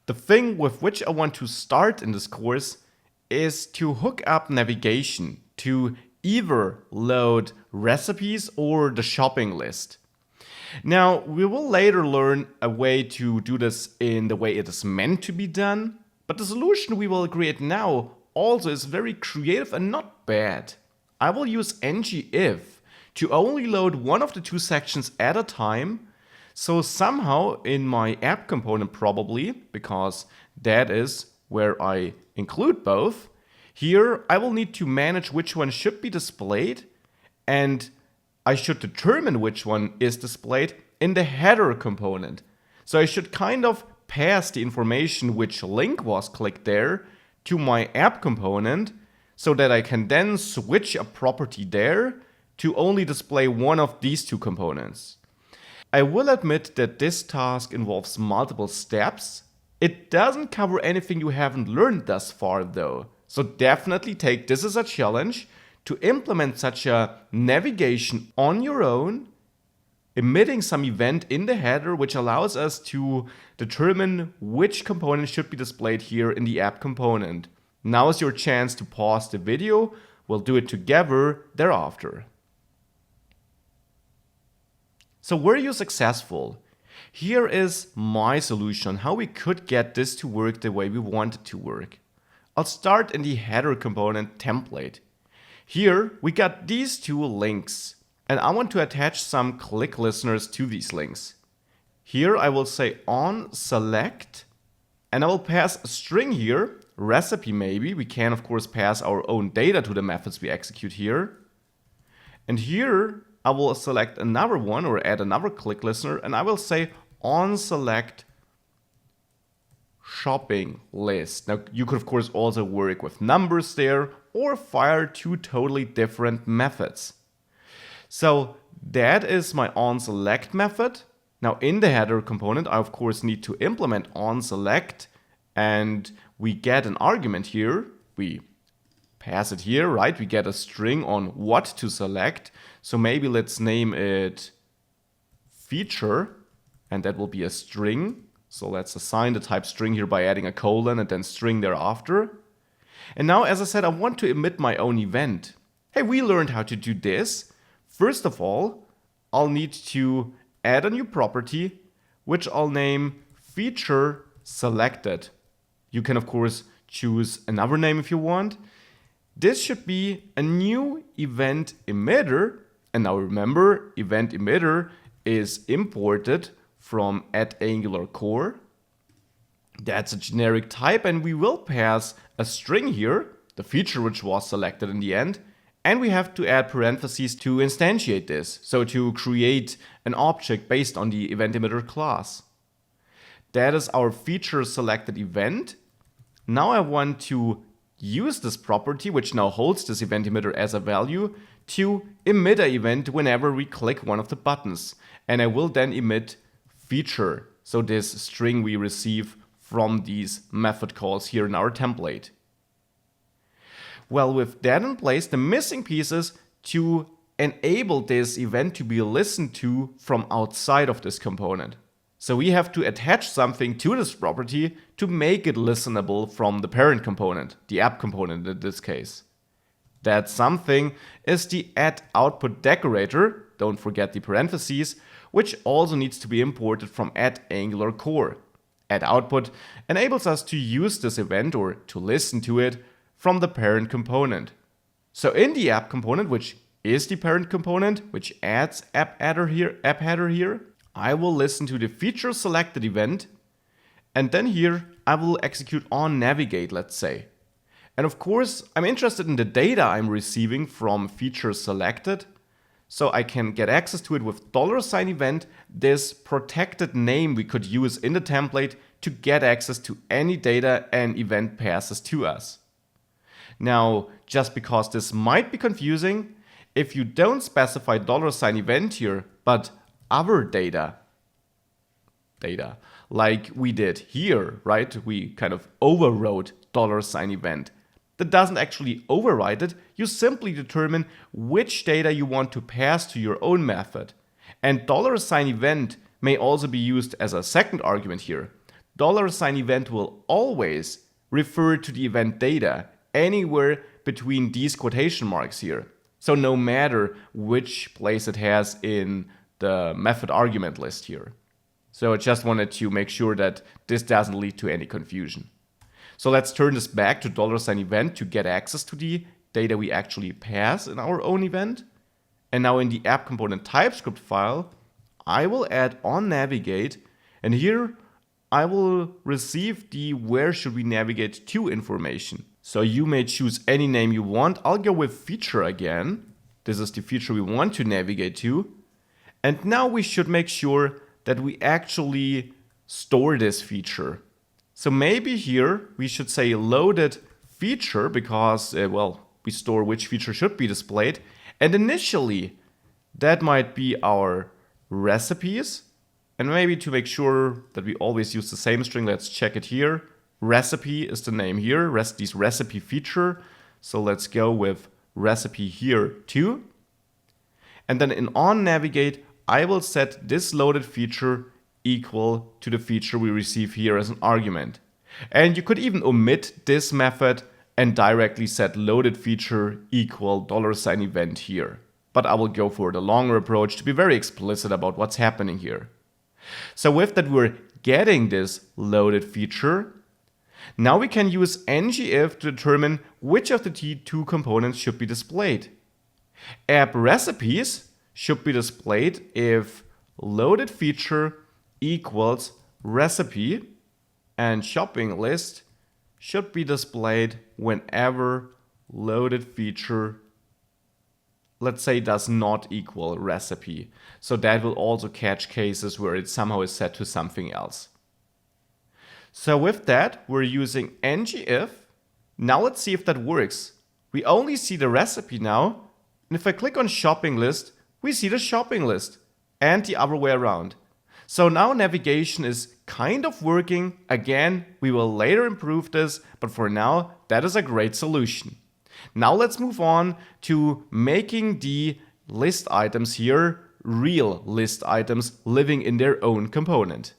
The thing with which I want to start in this course is to hook up navigation to either load recipes or the shopping list. Now, we will later learn a way to do this in the way it is meant to be done, but the solution we will create now also is very creative and not bad. I will use ngIf to only load one of the two sections at a time. So somehow in my app component probably, because that is where I include both, here I will need to manage which one should be displayed, and I should determine which one is displayed in the header component. So I should kind of pass the information which link was clicked there to my app component so that I can then switch a property there to only display one of these two components. I will admit that this task involves multiple steps. It doesn't cover anything you haven't learned thus far though. So definitely take this as a challenge to implement such a navigation on your own, emitting some event in the header which allows us to determine which component should be displayed here in the app component. Now is your chance to pause the video. We'll do it together thereafter. So were you successful? Here is my solution, how we could get this to work the way we want it to work. I'll start in the header component template. Here we got these two links, and I want to attach some click listeners to these links. Here I will say on select, and I will pass a string here, recipe maybe. We can of course pass our own data to the methods we execute here. And here I will select another one or add another click listener, and I will say on select shopping list. Now you could of course also work with numbers there or fire two totally different methods. So that is my onSelect method. Now in the header component, I of course need to implement onSelect, and we get an argument here. We pass it here, right? We get a string on what to select. So maybe let's name it feature, and that will be a string. So let's assign the type string here by adding a colon and then string thereafter. And now, as I said, I want to emit my own event. Hey, we learned how to do this. First of all, I'll need to add a new property, which I'll name feature selected. You can, of course, choose another name if you want. This should be a new event emitter. And now remember, event emitter is imported from @AngularCore. That's a generic type, and we will pass a string here, the feature which was selected in the end, and we have to add parentheses to instantiate this, so to create an object based on the event emitter class. That is our feature selected event. Now I want to use this property, which now holds this event emitter as a value, to emit an event whenever we click one of the buttons. And I will then emit feature, so this string we receive from these method calls here in our template. Well, with that in place, the missing piece is to enable this event to be listened to from outside of this component. So we have to attach something to this property to make it listenable from the parent component, the app component in this case. That something is the add_output decorator, don't forget the parentheses, which also needs to be imported from @AngularCore. add_output enables us to use this event or to listen to it from the parent component. So in the app component, which is the parent component, which adds app header here, I will listen to the feature selected event, and then here I will execute onNavigate, let's say. And of course, I'm interested in the data I'm receiving from feature selected, so I can get access to it with $event, this protected name we could use in the template to get access to any data an event passes to us. Now, just because this might be confusing, if you don't specify $event here, but other data, like we did here, right? We kind of overrode $event. That doesn't actually override it. You simply determine which data you want to pass to your own method. And $event may also be used as a second argument here. $event will always refer to the event data anywhere between these quotation marks here. So no matter which place it has in the method argument list here. So I just wanted to make sure that this doesn't lead to any confusion. So let's turn this back to $event to get access to the data we actually pass in our own event. And now in the app component TypeScript file, I will add onNavigate, and here I will receive the where should we navigate to information. So you may choose any name you want. I'll go with feature again. This is the feature we want to navigate to. And now we should make sure that we actually store this feature. So maybe here we should say loaded feature because, we store which feature should be displayed. And initially, that might be our recipes. And maybe to make sure that we always use the same string, let's check it here. Recipe is the name here, this recipe feature. So let's go with recipe here too. And then in onNavigate, I will set this loaded feature equal to the feature we receive here as an argument. And you could even omit this method and directly set loaded feature equal $event here. But I will go for the longer approach to be very explicit about what's happening here. So with that, we're getting this loaded feature. Now we can use ngIf to determine which of the two components should be displayed. App recipes should be displayed if loaded feature equals recipe, and shopping list should be displayed whenever loaded feature, let's say, does not equal recipe. So that will also catch cases where it somehow is set to something else. So with that, we're using ngIf. Now let's see if that works. We only see the recipe now. And if I click on shopping list, we see the shopping list and the other way around. So now navigation is kind of working. Again, we will later improve this, but for now, that is a great solution. Now let's move on to making the list items here real list items living in their own component.